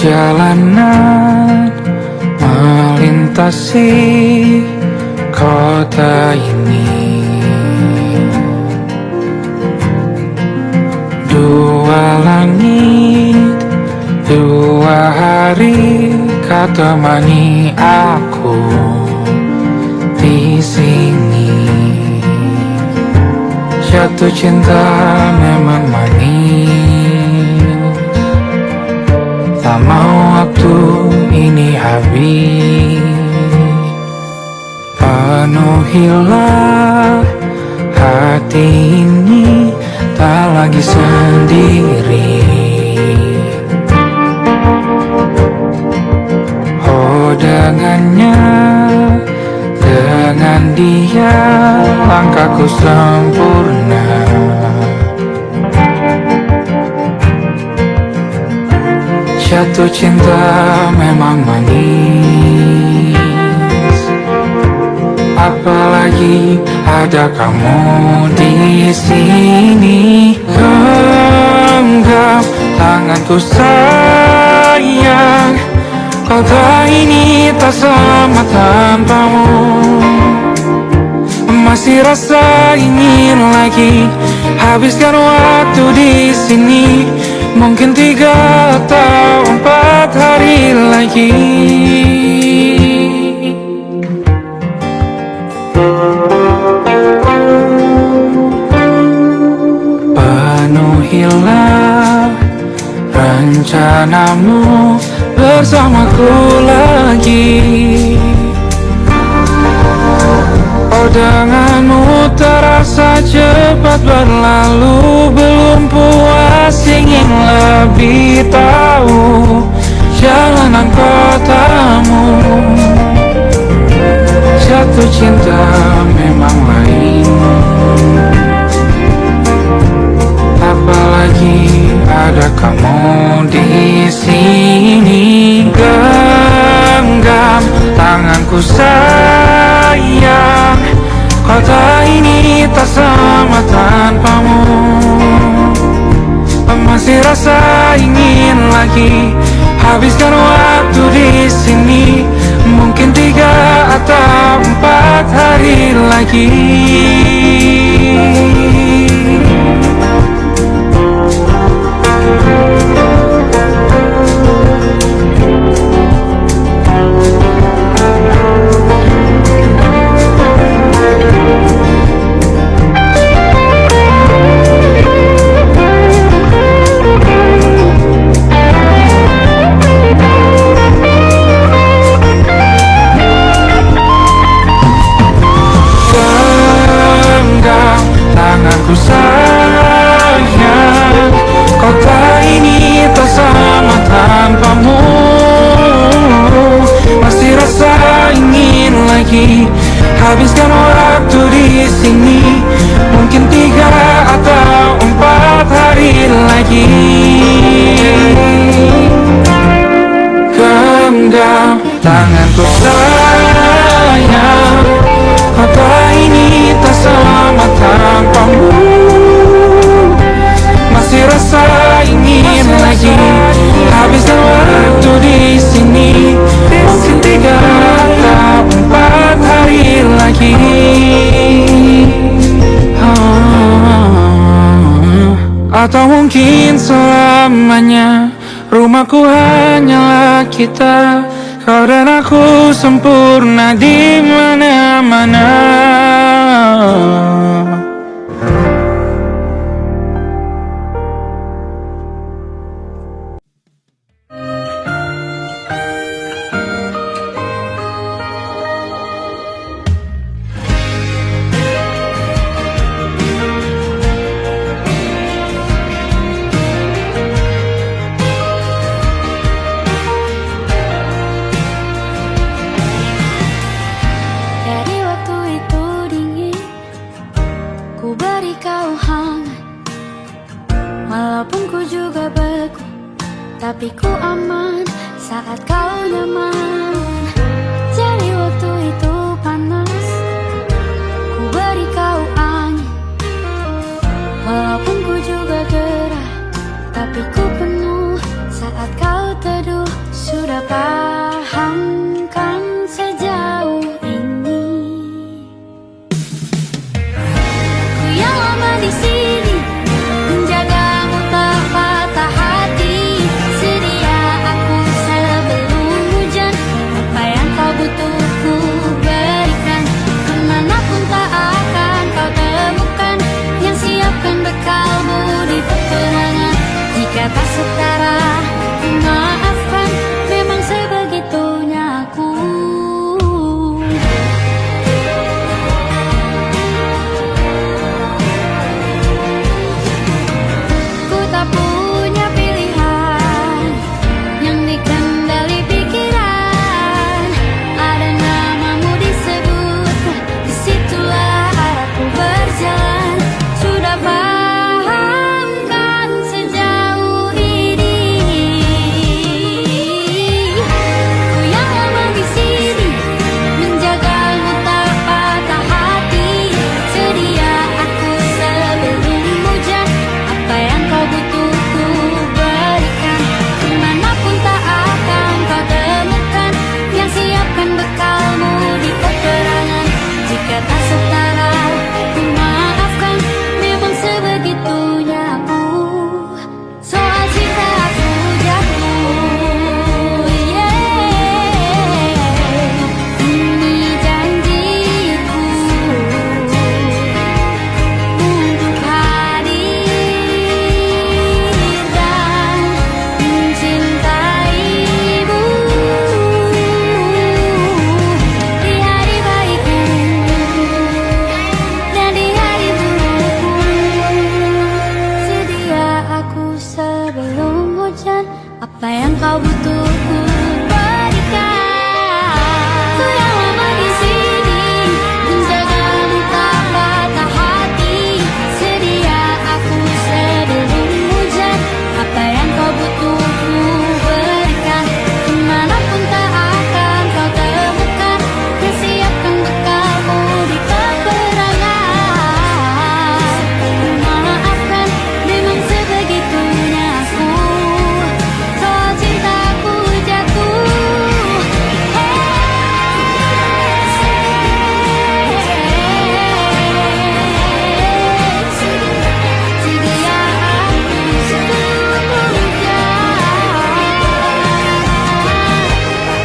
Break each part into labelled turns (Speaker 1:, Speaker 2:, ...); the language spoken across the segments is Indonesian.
Speaker 1: Perjalanan melintasi kota ini, dua langit, dua hari kau temani aku di sini. Jatuh cinta memang manis, tak mau waktu ini habis. Penuhilah hati ini, tak lagi sendiri. Oh dengannya, dengan dia langkahku sempurna. Jatuh cinta memang manis, apalagi ada kamu di sini. Genggam tanganku sayang, kota ini tak sama tanpamu. Masih rasa ingin lagi habiskan waktu di sini. Mungkin 3 atau 4 hari lagi. Penuhilah rencanamu bersamaku lagi. Oh denganmu terasa cepat berlalu, belum puas ingin lebih tahu jalanan kotamu. Jatuh cinta memang lain, apalagi ada kamu di sini. Genggam tanganku sayang, kota ini tak sama tanpamu. Masih rasa ingin lagi habiskan waktu di sini. Mungkin 3 atau 4 hari lagi. Tanganku sayang, kota ini tak sama tanpamu. Masih rasa ingin lagi habiskan waktu di sini. Mungkin 3 atau 4 hari lagi. Genggam tanganku sayang, kota ini tak sama tanpamu. Masih rasa ingin lagi habiskan waktu di sini. Mungkin 3 atau 4 hari lagi. Atau mungkin selamanya. Rumahku hanyalah kita, kau dan aku sempurna di mana-mana.
Speaker 2: Dari waktu itu dingin, butuh ku berikan. Ku yang lama di sini menjagamu tak patah hati. Sedia aku sebelum hujan, apa yang kau butuh ku berikan. Kemanapun tak akan kau temukan, persiapkan bekalmu di peperangan. Maafkan, memang sebegitunya aku, kalau cintaku jatuh. Sedia aku sebelum hujan.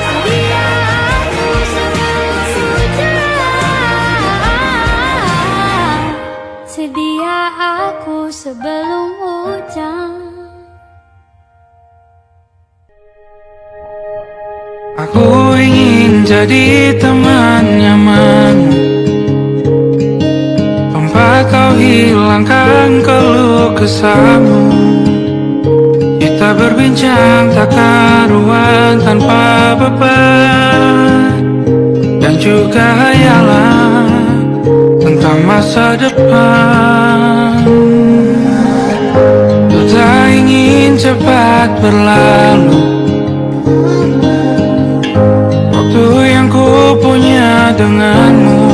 Speaker 2: Sedia aku sebelum hujan. Sedia aku sebelum hujan.
Speaker 1: Aku ingin jadi teman nyaman, tempat kau hilangkan keluh kesahmu. Kita berbincang tak karuan tanpa beban, dan juga hayalan tentang masa depan. Ku tak ingin cepat berlalu, waktu yang ku punya denganmu.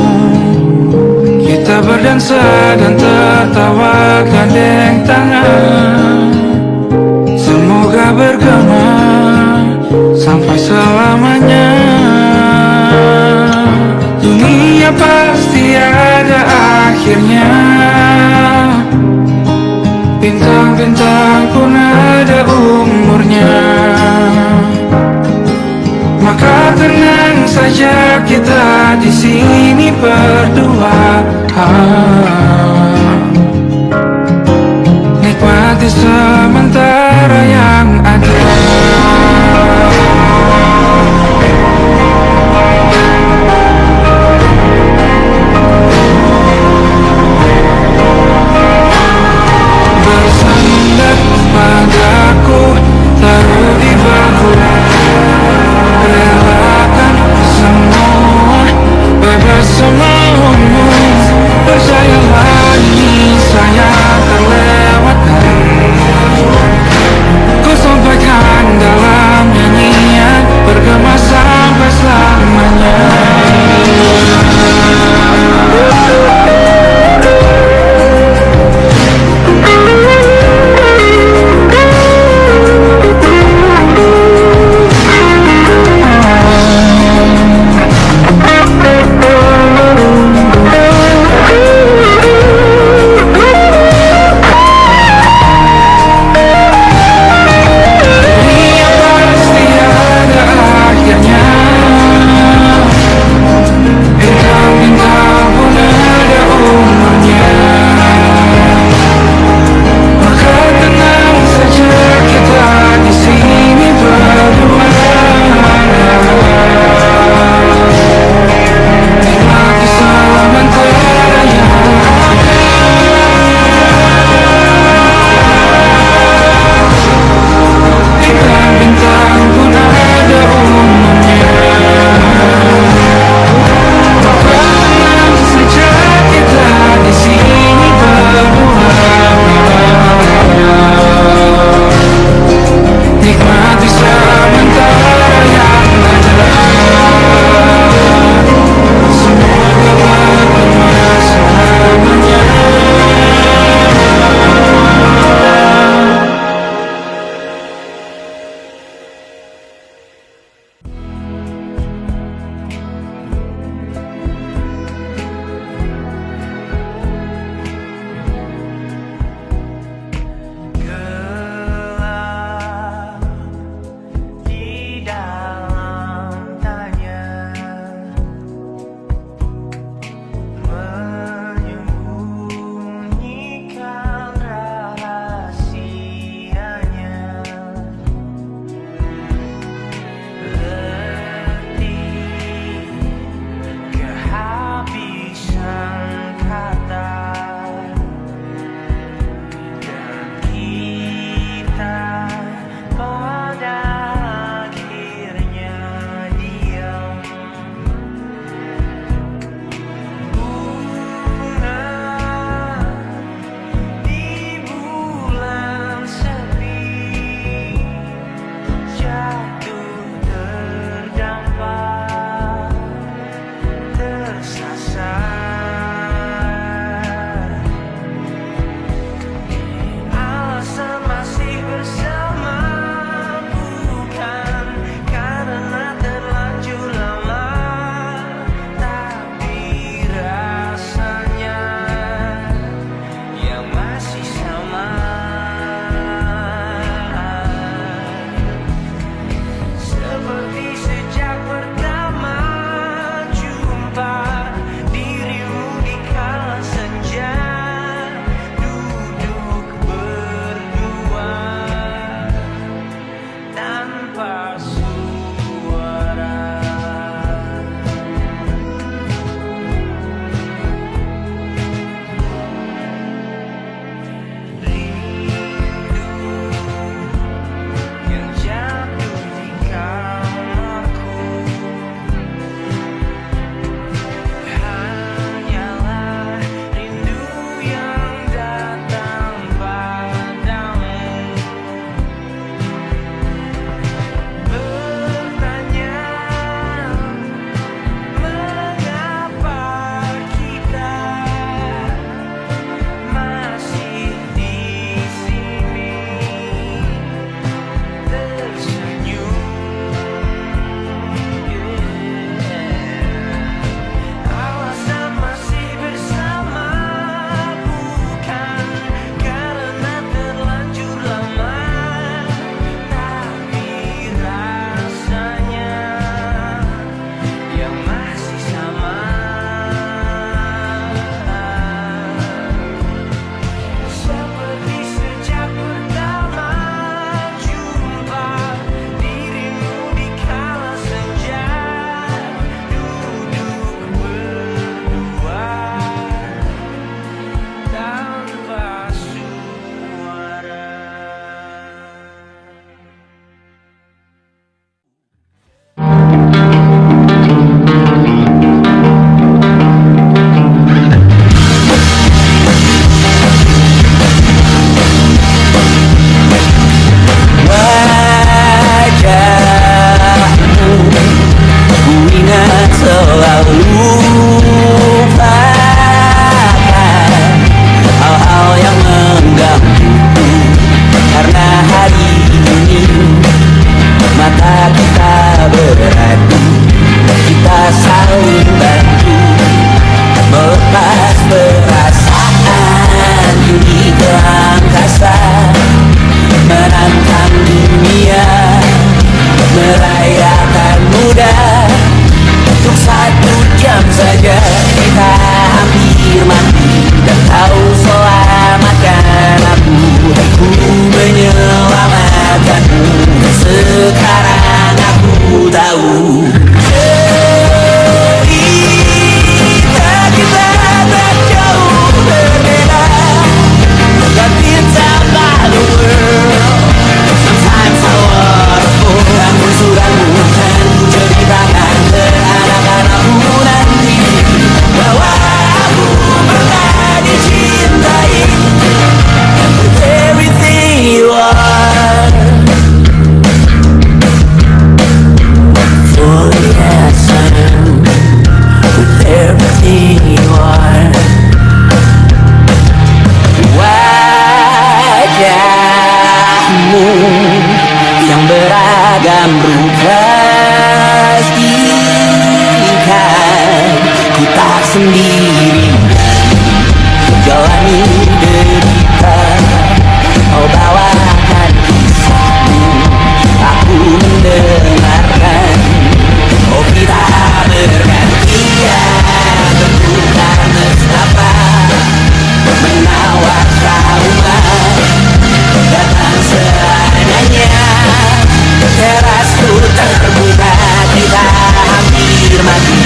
Speaker 1: Kita berdansa dan tertawa gandeng tangan, semoga bergema sampai selamanya. Dunia pasti ada akhirnya, bintang-bintang pun ada umurnya. Maka tenang saja kita di sini berdua, nikmati sementara yang ada. Bersandar padaku, taruh di bahu, relakan semua, bebas semaumu. Percayalah ini saya terlewatkan.
Speaker 3: kita beradu, kita saling bantu, melepas perasaan tinggi ke angkasa, menantang dunia, merayakan muda. Untuk 1 jam saja kita hampir mati, dan kau selamatkan aku, dan ku menyelamatkanmu. Sekarang aku tahu cerita kita tak jauh berbeda, but it's about the world. Sometimes I wanna fall. Namun suratmu kan ku ceritakan ke anak-anakku nanti, bahwa aku pernah dicintai, and with everything you are, fully as I am, with everything you are. Wajahmu yang beragam rupa, pastikan ku tak sendiri jalani derita. Kau bawakan kisahmu, aku mendengarkan. Oh, kita bergantian bertukar nestapa, menawar trauma, datang seadanya. Terasku terbuka, kita hampir mati,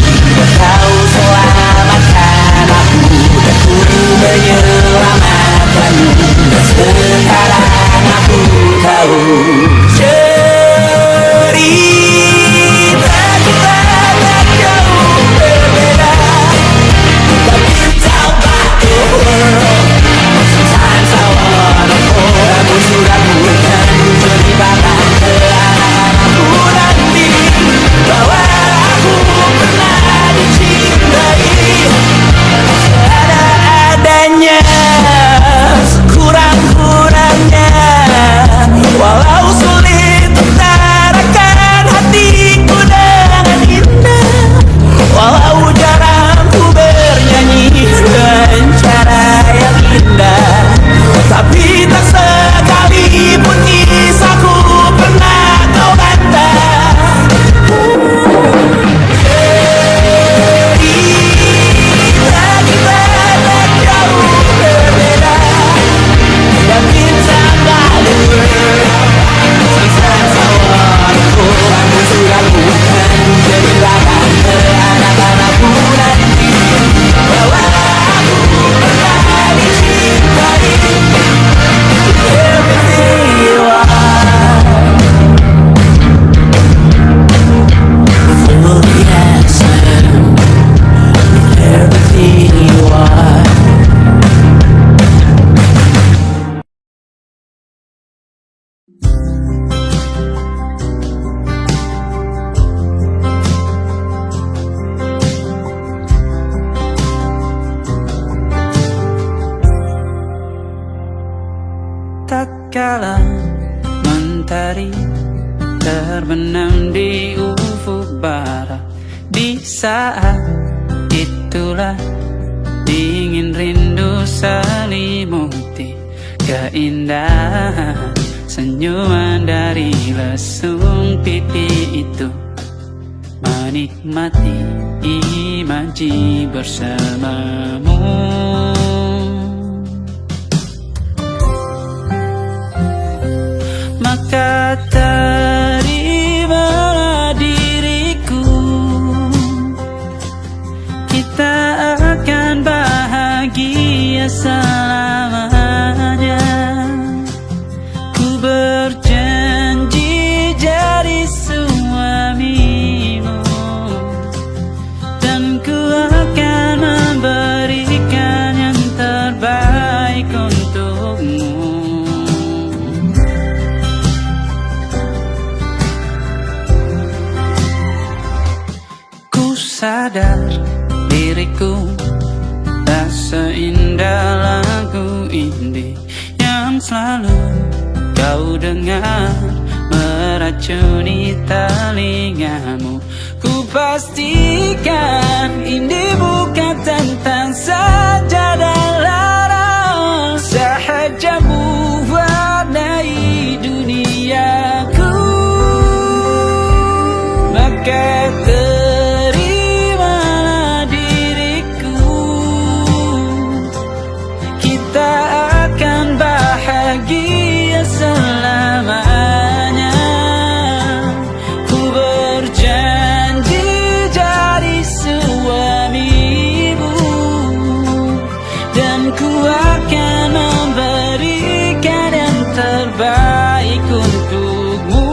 Speaker 3: kau selamatkan aku, dan ku menyelamatkanmu. Sekarang aku tahu cerita kita tak jauh berbeda, but it's about the world. Sometimes I wanna fall. Namun suratmu kan ceritakan ke anak-anakku nanti, bahwa aku pernah dicintai seadanya, sekurang-kurangnya. Walau sulit utarakan hatiku dengan indah, walau jarang ku bernyanyi dengan cara yang indah, tapi tak sekalipun kisahku pernah kau bantah. Cerita kita tak jauh berbeda, dan kita malu. Sometimes I wanna go. Namun suratmu kan ceritakan ke anak-anakku nanti, bahwa aku pernah dicintai, everything you are, fully as I am, with everything you are.
Speaker 4: Tak kala mentari terbenam di ufuk barat, di saat itulah dingin rindu selimuti keindahan senyuman dari lesung pipi itu, menikmati imaji bersamamu. Maka terimalah diriku, kita akan bahagia selamanya. Ku berjanji jadi suamimu, dan ku akan memberikan yang terbaik untukmu. Sadar diriku tak seindah lagu indie yang selalu kau dengar meracuni telingamu. Ku pastikan ini bukan tentang saja dan lara, sahaja mewarnai duniaku. Maka terimalah diriku, kita akan bahagia selamanya. Ku berjanji jadi suamimu, dan ku akan memberikan yang terbaik untukmu.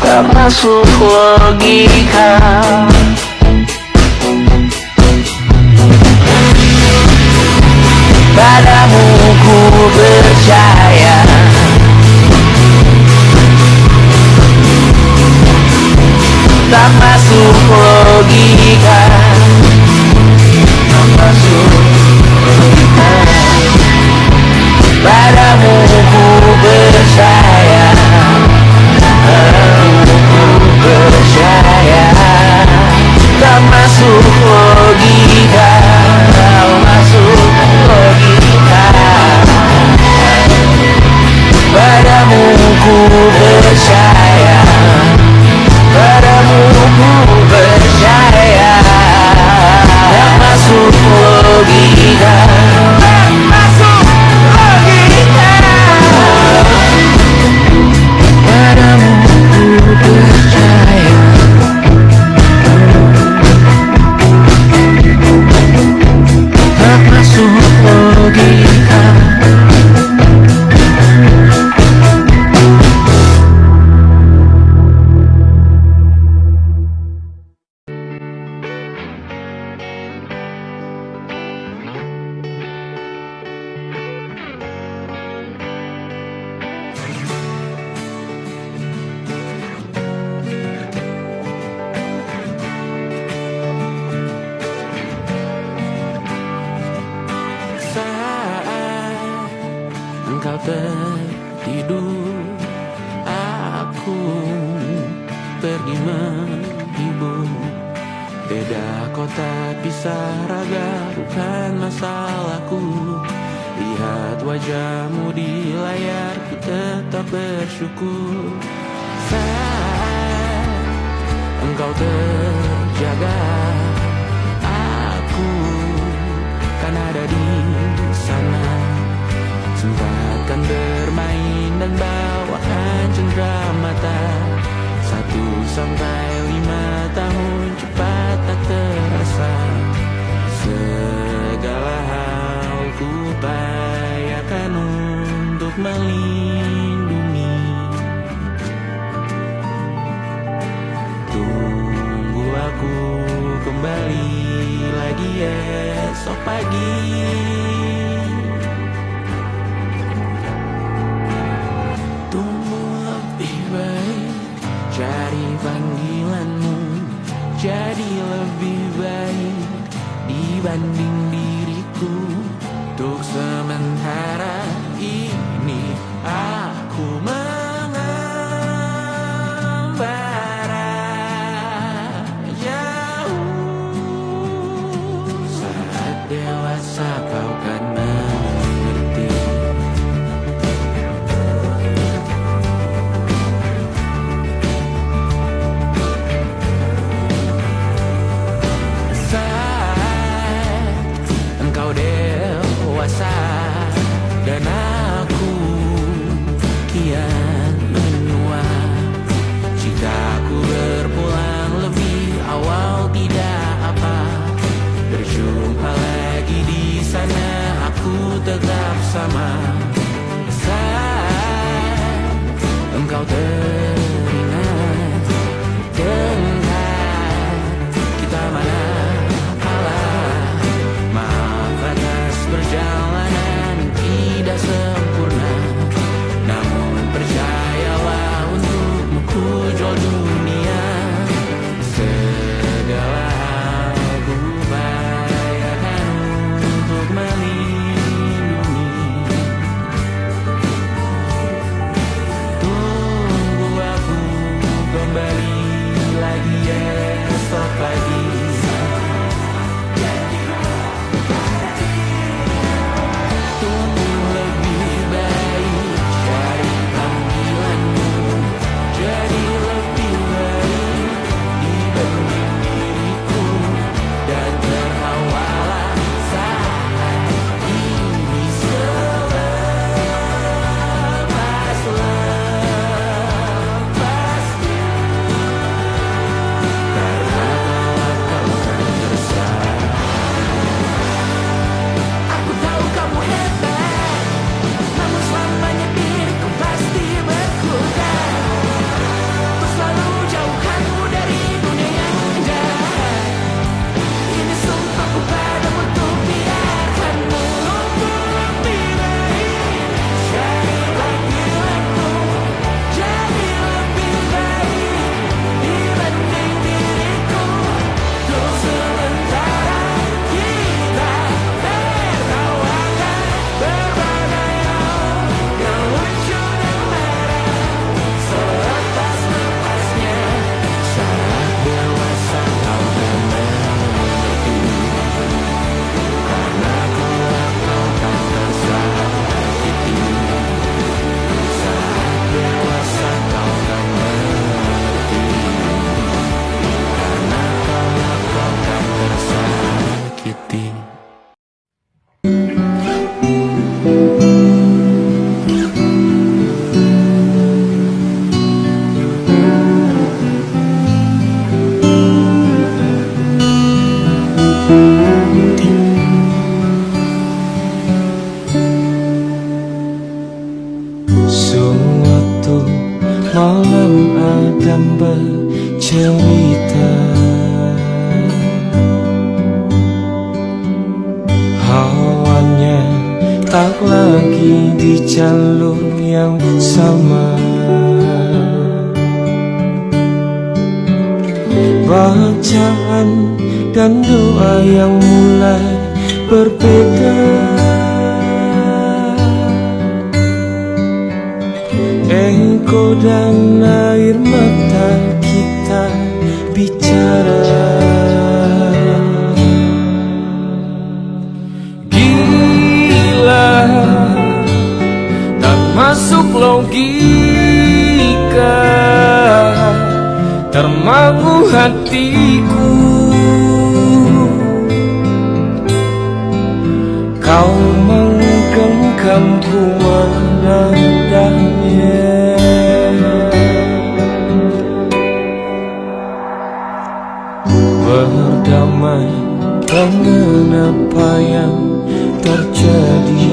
Speaker 3: tak masuk logika. Padamu ku percaya, tak masuk logika, tak masuk logika. Padamu ku percaya, padamu ku percaya, tak masuk logika, tak masuk logika. Padamu ku percaya, padamu ku percaya, tak masuk logika, tak masuk logika. Padamu ku percaya, tak masuk logika. Saat engkau tertidur, aku pergi menghibur. Beda kota pisah raga bukan masalahku. Lihat wajahmu di layar, ku tetap bersyukur. Saat engkau terjaga, aku kan ada di sana. Sempatkan bermain dan bawaan cendera mata. 1-5 tahun cepat tak terasa. Segala hal ku upayakan untuk melindungi. Tunggu aku kembali lagi esok pagi. Tumbuh lebih baik, cari panggilanmu, jadi lebih baik dibanding diriku. Untuk sementara ini aku mengembara jauh. Saat dewasa kau kan mengerti. Saat engkau dewasa dan aku kian menua. Jika aku berpulang lebih awal tidak apa. Berjumpa lagi di sana, aku tetap sama. Saat engkau teringat tentang kita mana kalah. Maaf atas perjalanan tidak sempurna, namun percayalah untukmu ku jual dunia. Segala hal ku upayakan untuk melindungi. Tunggu malam Adam bercerita. Hawanya tak lagi di jalur yang sama. Bacaan dan doa yang mulai berbeda. Ego dan air mata kita bicara. Gila, tak masuk logika, termangu hatiku. Kau menggenggamku menandanya. Berdamai dengan apa yang terjadi.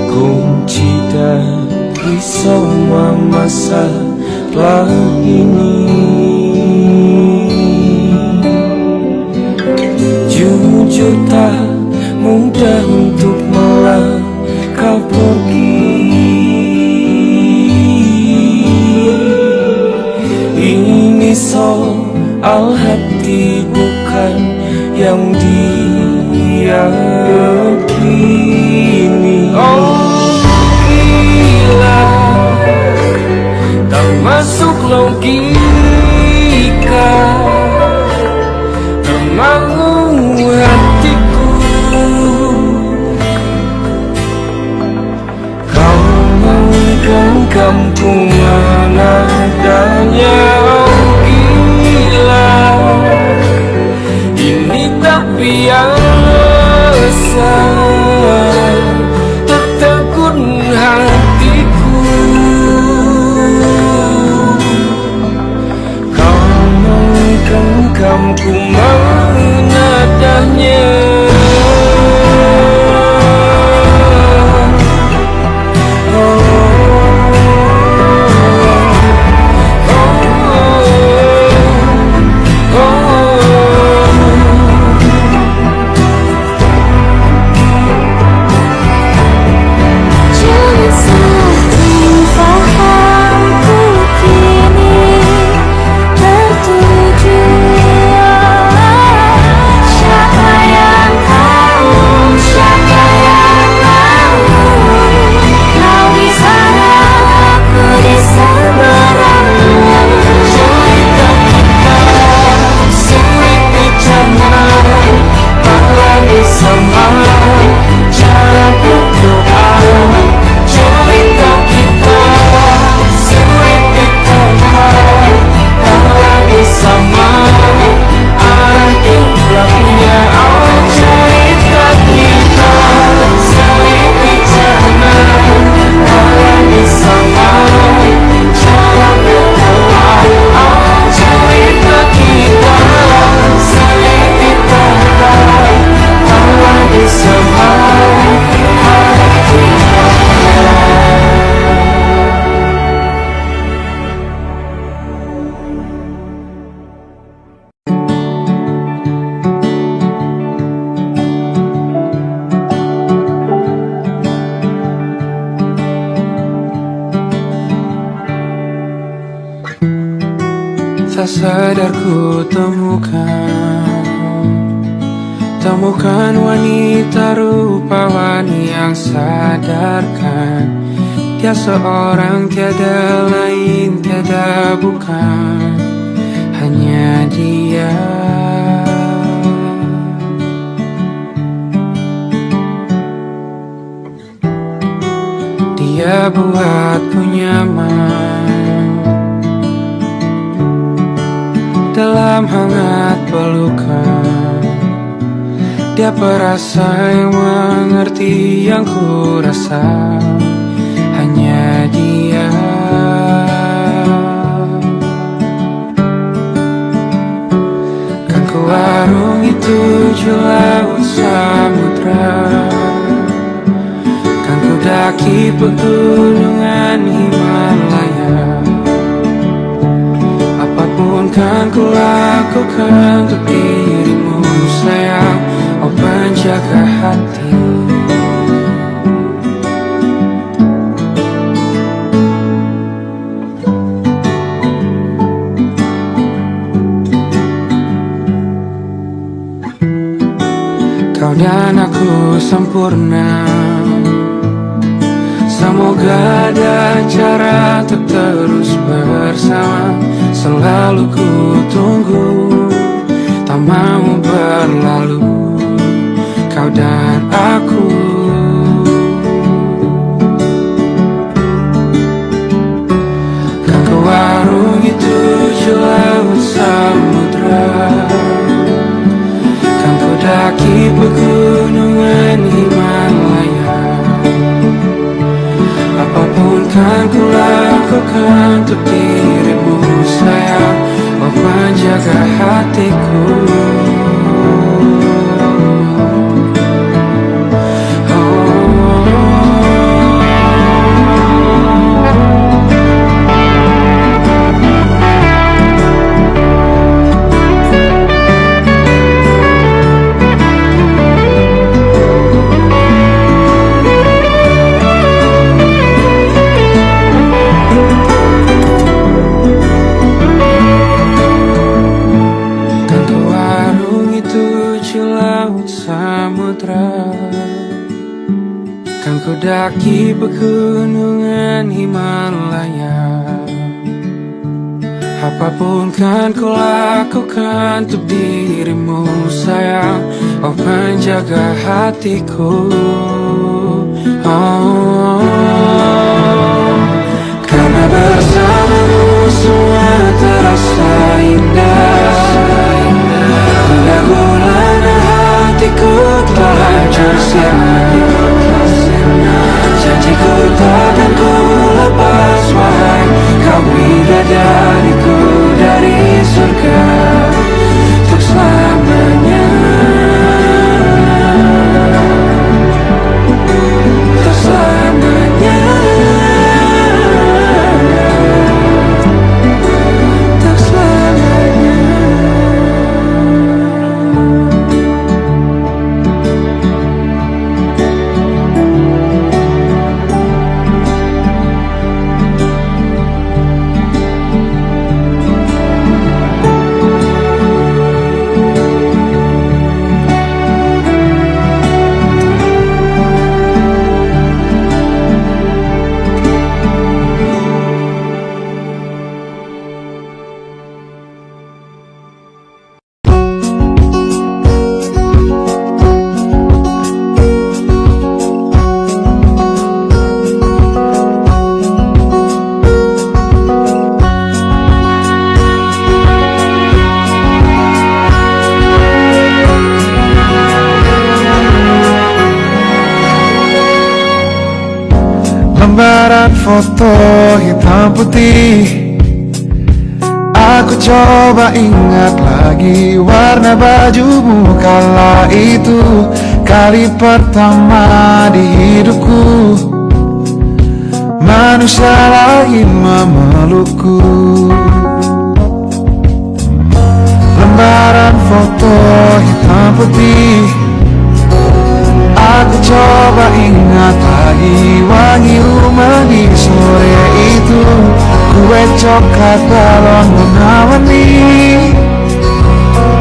Speaker 3: Kunci dari semua masalah ini. Jujur tak mudah untuk melangkah pergi. Ini soal hati bukan yang diyakini. Oh gila, tak masuk logika, termangu hatiku. Kau menggenggamku menadanya. Oh gila, ini tak biasa, tertegun hatiku. Kau menggenggamku menadanya.
Speaker 1: Tak sadar ku temukan wanita rupawan yang sadarkan dia seorang, tiada lain, tiada bukan, hanya dia. Dia buatku nyaman dalam hangat pelukan. Dia perasa yang mengerti yang ku rasa, hanya dia. Kan ku arungi 7 laut samudra, kan ku daki pegunungan Himalaya. Apapun kan ku lakukan untuk dirimu sayang, oh penjaga hati. Kau dan aku sempurna, semoga ada cara untuk terus bersama. Selalu ku tunggu, tak mau berlalu, kau dan aku. Kan ke warung itu laut samudra, kan ku daki pegunungan Himalaya. Apapun kan ku lakukan untuk dirimu sayang, oh penjaga hatiku. Kan ku daki pegunungan Himalaya. Apapun kan ku lakukan untuk dirimu sayang, oh penjaga hatiku. Oh, karena bersamamu semua terasa indah. Guna-guna hatiku telah bersama. Janjiku takkan ku lepas, wahai kau bidadariku dari surga untuk selamanya, untuk selamanya, untuk selamanya.
Speaker 5: Lembaran foto hitam putih, aku coba ingat lagi warna bajumu kala itu. Kali pertama di hidupku manusia lain memelukku. Lembaran foto hitam putih, aku coba ingat lagi wangi rumah di sore itu. Kue coklat balon warna-warni,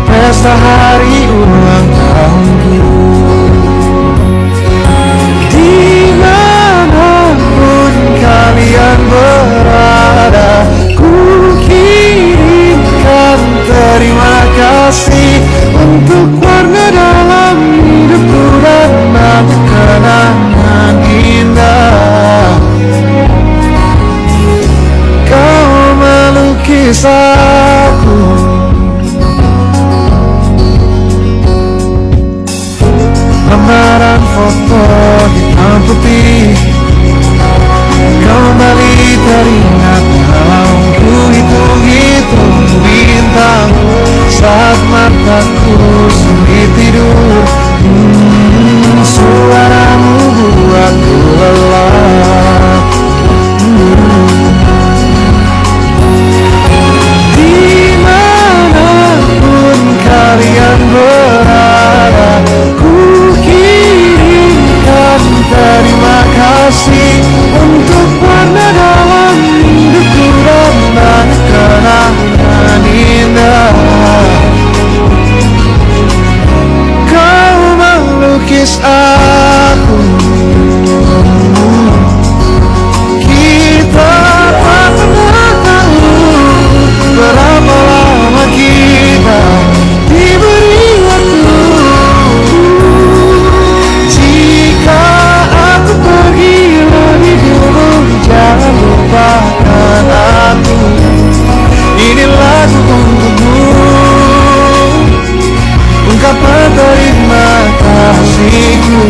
Speaker 5: pesta hari ulang tahunku. Dimanapun kalian berada, ku kirimkan terima kasih untuk warna dalam hidupku dan banyak kenangan indah. Kau melukis aku, lembaran foto hitam putih kembali teringat dalam ku hitung-hitung bintang saat mataku sulit tidur. Suaramu buatku lelah. kasih untuk warna dalam hidupku dan banyak kenangan indah. Kau melukis aku, kita tak pernah tahu berapa lama kita diberi waktu. Jika aku pergi lebih dulu, jangan lupakan aku. Ini lagu untukmu, ungkapan terima kasihku.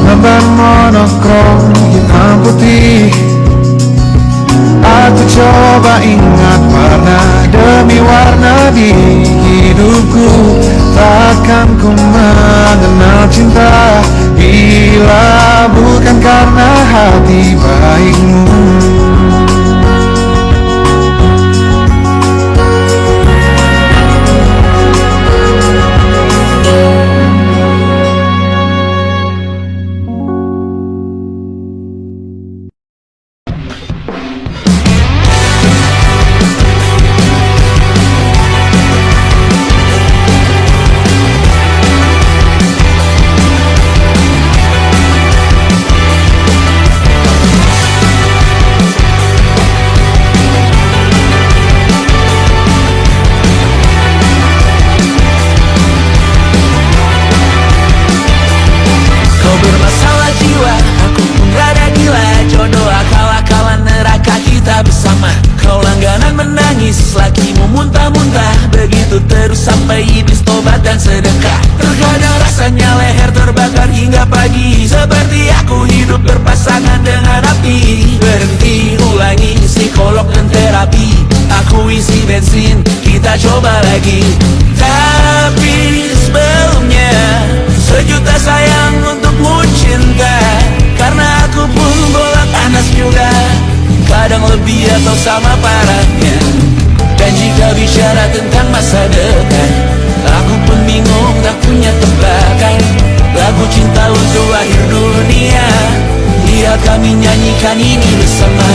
Speaker 5: Lembar monokrom hitam putih, aku coba ingat warna demi warna di hidupku. Takkan ku mengenal cinta bila bukan karena hati baikmu.
Speaker 4: Coba lagi, tapi sebelumnya sejuta sayang untukmu cinta. Karena aku pun bola panas juga, kadang lebih atau sama parahnya. Dan jika bicara tentang masa depan, aku pun bingung tak punya tebakan. Lagu cinta untuk akhir dunia, biar kami nyanyikan ini bersama.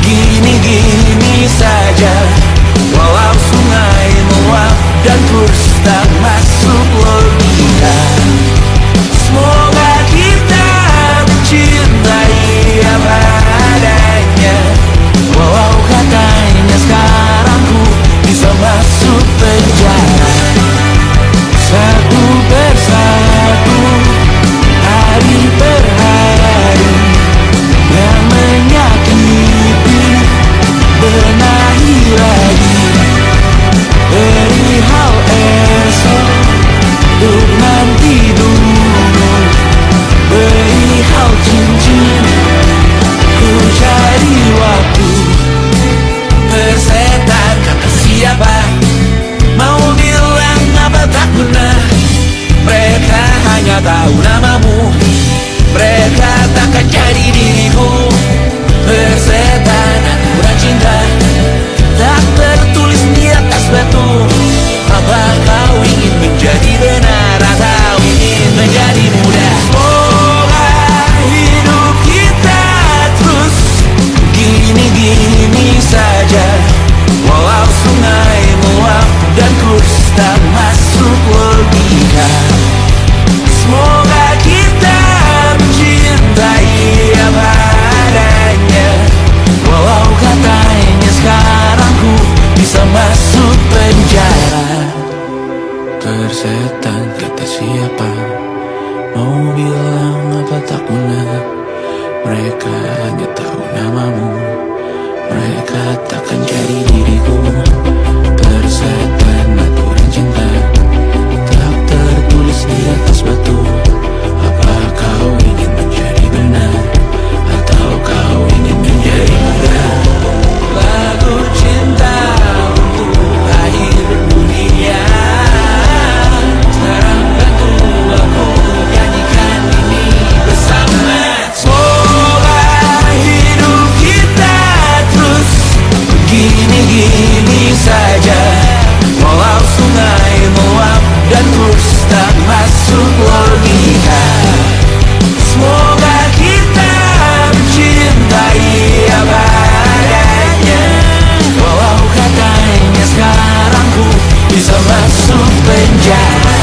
Speaker 4: Gini-gini saja, walau sungai meluap dan kurs tak masuk logika. Semoga kita mencintai apa adanya, walau katanya sekarang ku bisa masuk penjara. Satu persatu, hari per hari, yang menyakiti benahi lagi. Perihal esok, untuk nanti dulu. Perihal cincin, ku cari waktu. Persetan kata siapa, mau bilang apa tak guna. Mereka hanya tahu namamu, mereka takkan jadi diriku. Persetan aturan cinta tak tertulis di atas batu. Apa kau ingin menjadi benar atau ingin menjadi muda? Semoga hidup kita terus gini-gini saja, walau sungai meluap dan kurs tak masuk logika. Semoga kita mencintai apa adanya, walau katanya sekarang ku bisa masuk penjara. Persetan kata siapa, mau bilang apa tak guna. Mereka hanya tahu namamu, mereka takkan jadi diriku. Persetan aturan cinta tak tertulis di atas batu. Apa kau ingin menjadi benar atau kau ingin menjadi muda? Lagu cinta untuk akhir dunia, sekarang bantu aku. gini-gini saja. Walau sungai meluap dan terus tak masuk logika. Semoga kita mencintai apa adanya. Walau katanya sekarang ku bisa masuk penjara.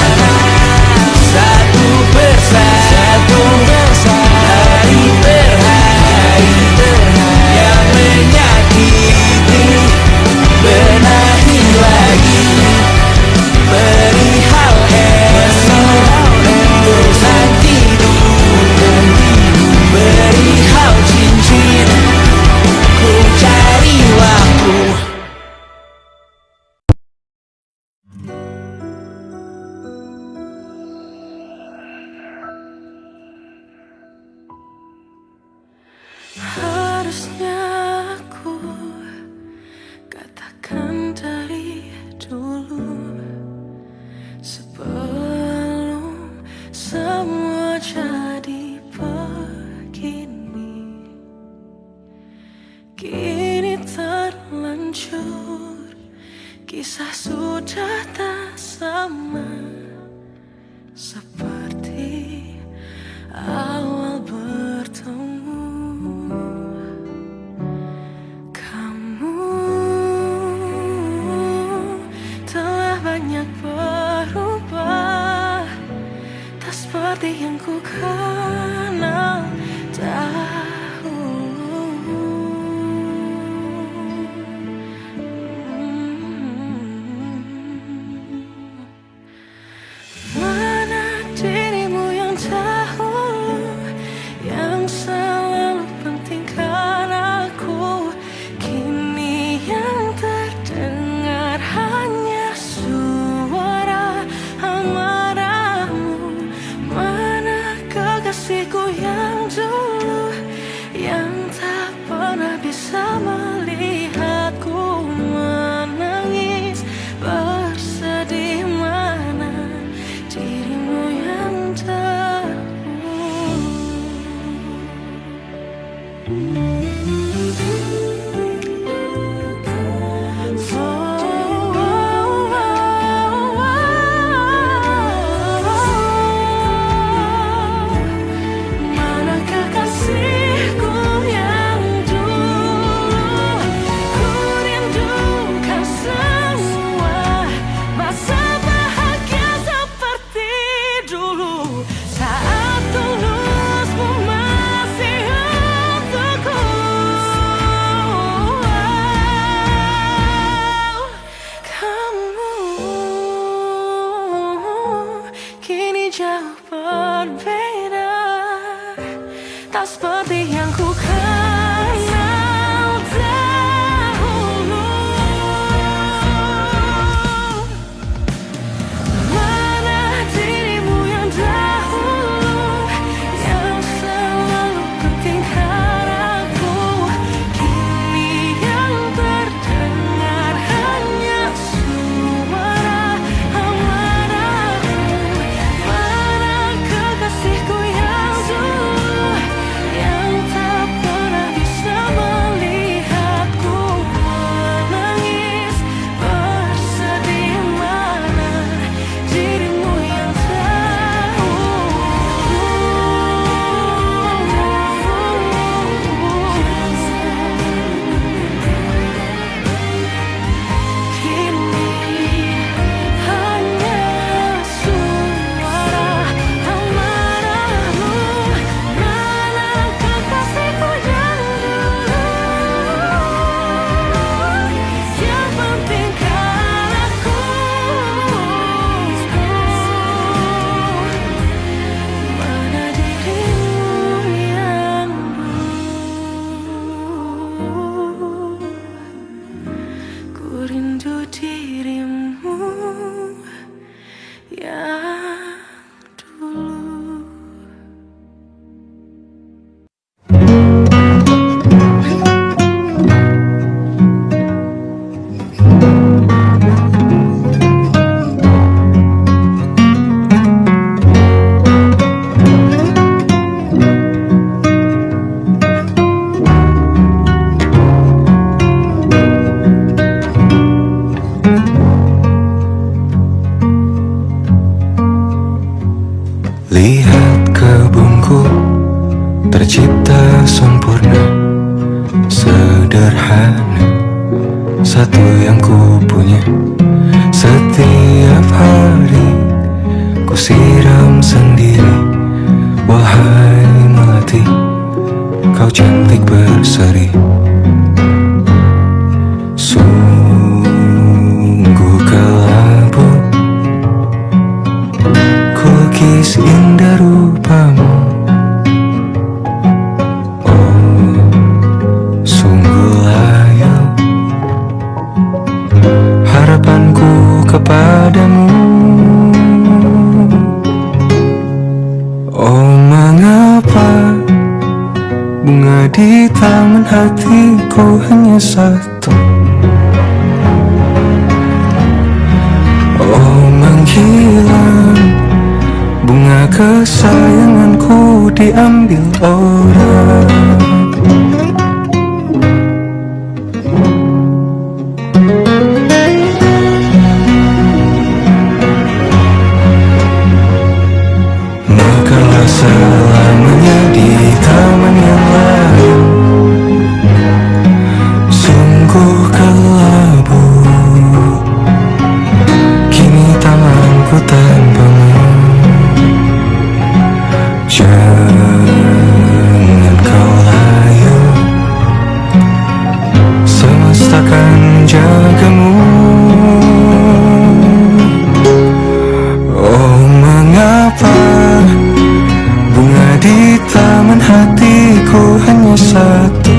Speaker 4: Satu persatu, hari per hari, yang menyakiti benahi lagi. Perihal bosan tidur, perihal cincin, ku cari waktu.
Speaker 6: Harusnya aku katakan dari dulu, sebelum semua jadi begini. Kini terlanjur, kisah sudah tak sama seperti awal bertemu. Kamu telah banyak berubah, tak seperti yang ku kenal dahulu. Mana dirimu yang dahulu
Speaker 5: yang ku punya. Setiap hari ku siram sendiri. Wahai melati, kau cantik berseri. Sungguh kelabu ku lukis indah rupamu. Oh, sungguh layu harapanku kepadamu. Oh, mengapa bunga di taman hatiku hanya satu? Oh, menghilang bunga kesayanganku diambil orang. Mekalah selamanya di taman yang lain. Sungguh kelabu kini tanganku tanpamu. Jangan kau layu, semesta kan menjagamu. Oh, mengapa bunga di taman hatiku hanya satu?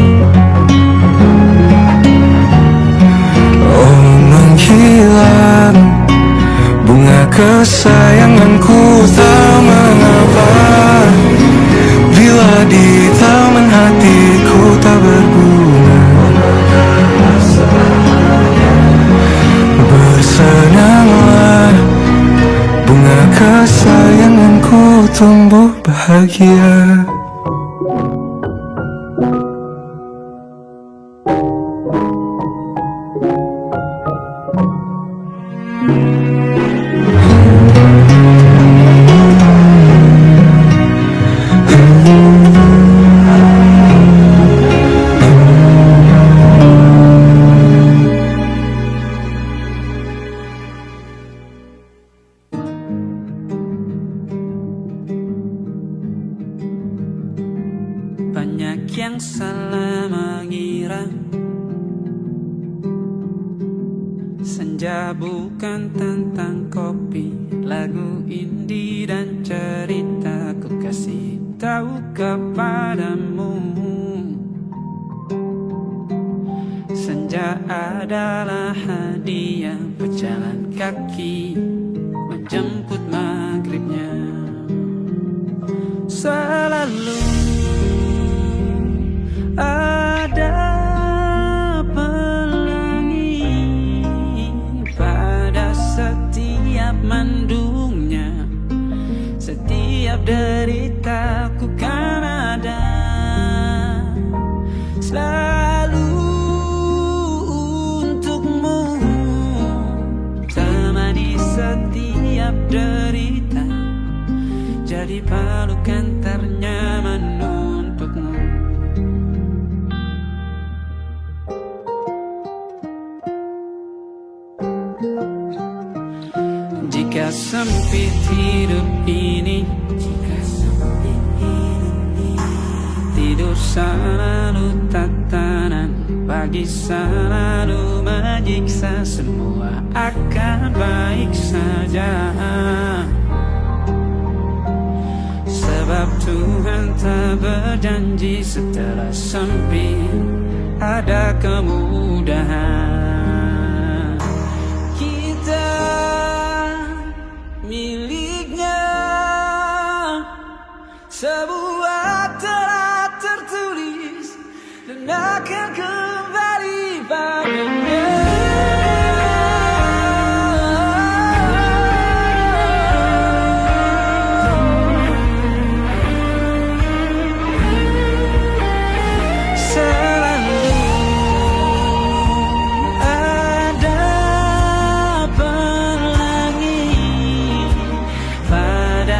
Speaker 5: Oh, menghilang bunga kesayanganku, tak mengapa bila di taman hatiku tak berbunga. Bersenanglah bunga kesayanganku tumbuh bahagia.
Speaker 1: Banyak yang salah mengira senja bukan tentang kopi, lagu indie dan cerita. Ku kasih tahu kepadamu, senja adalah hadiah berjalan kaki menjemput maghribnya. Selalu ada pelangi pada setiap mendungnya. Setiap deritaku kan ada selalu untukmu, temani setiap derita, jadi pelukan ternyaman untukmu. Jika sempit hidup ini, tidur selalu tatanan, pagi selalu menyiksa, semua akan baik saja. Sebab Tuhan tak berjanji setelah sempit ada kemudahan. Kita miliknya, sebuah telah tertulis dan akan kembali padanya.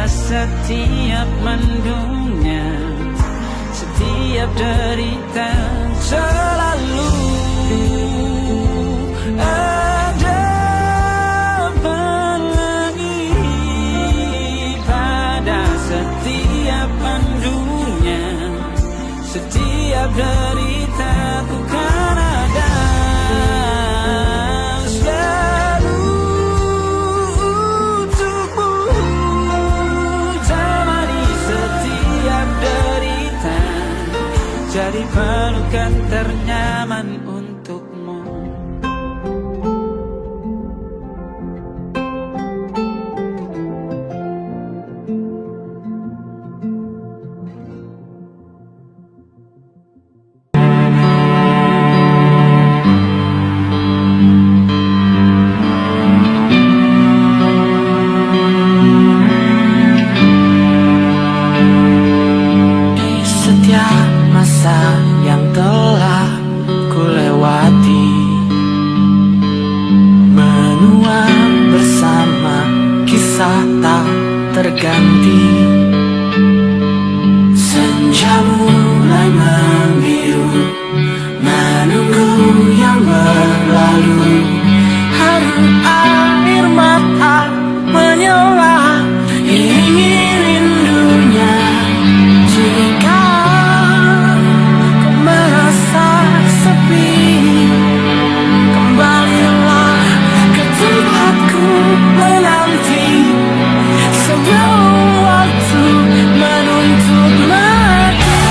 Speaker 1: Setiap mendungnya, setiap derita, selalu
Speaker 4: ternyaman untukmu. Setiap masa yang telah kulewati, menua bersama kisah tak terganti. Senja mulai membiru, menunggu yang berlalu. Haru air mata menyala, ingin rindunya. Jika kau merasa sepi, kembalilah ke tempatku menanti. Sebelum waktu menuntut mati.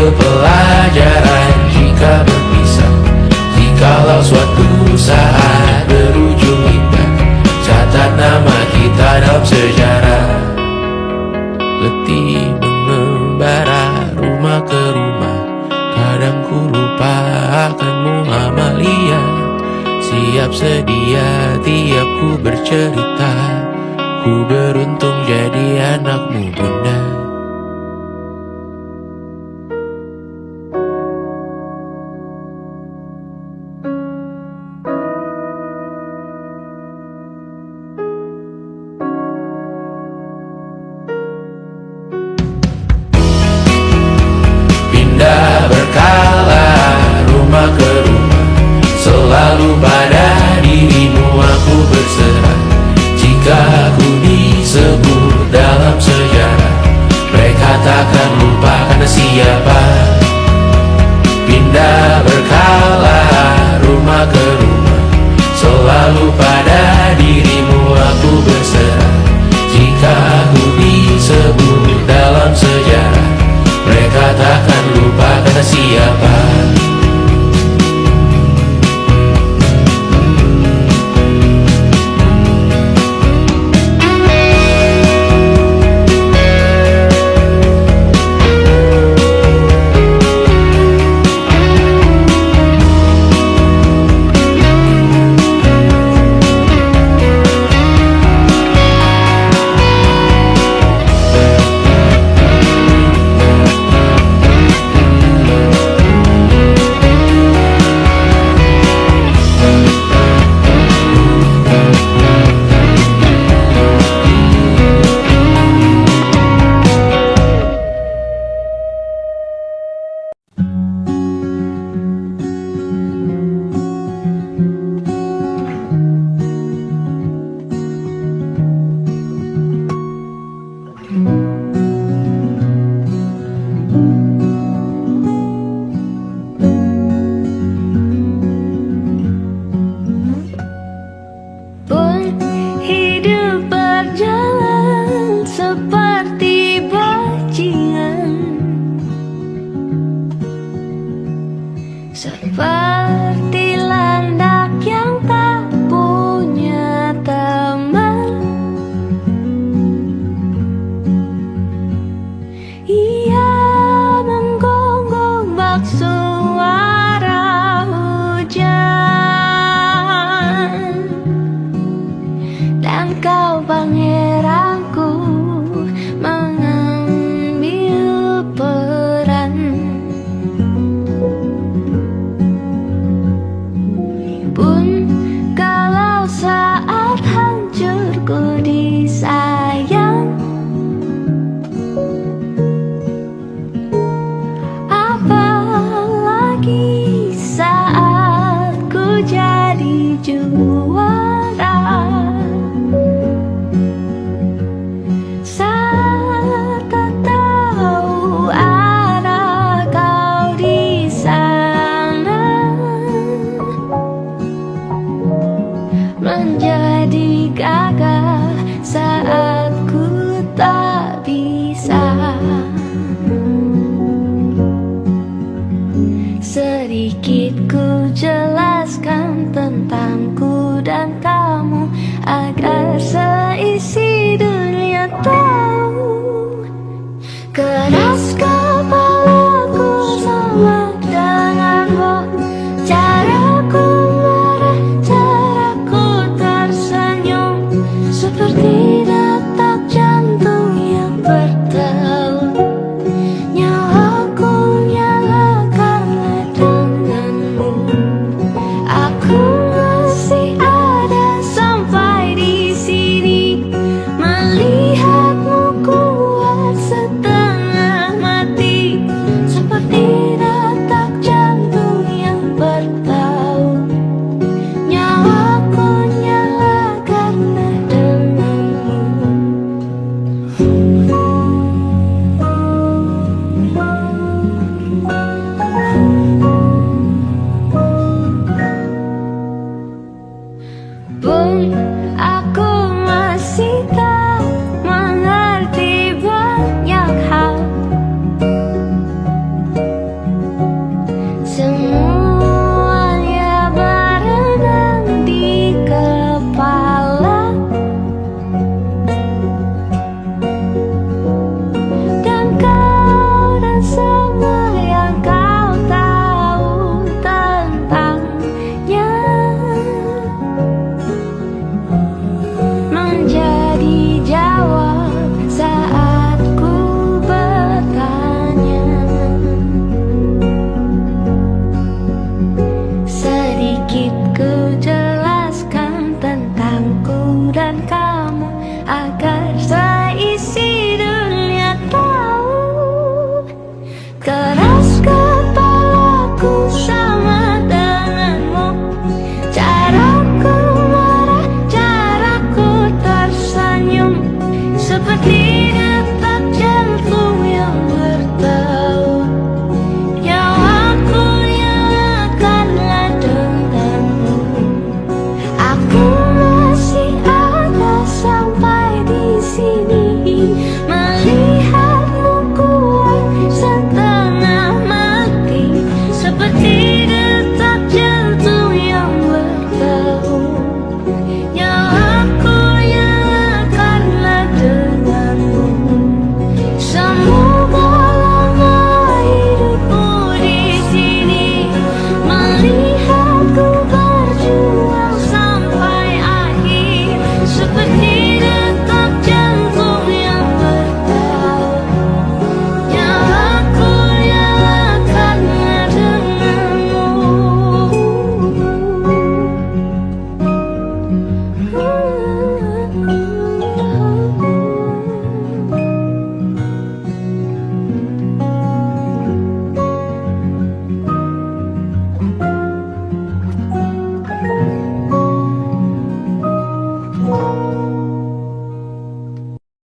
Speaker 4: ambil pelajaran jika berpisah. Jikalau suatu saat berujung indah, catat nama kita dalam sejarah. Letih mengembara rumah ke rumah, kadang ku lupa akanmu Amalia. Siap sedia tiap ku bercerita, ku beruntung jadi anakmu bunda. Pindah berkala rumah ke rumah, selalu pada dirimu aku berserah. Jika aku disebut dalam sejarah, mereka takkan lupa karena siap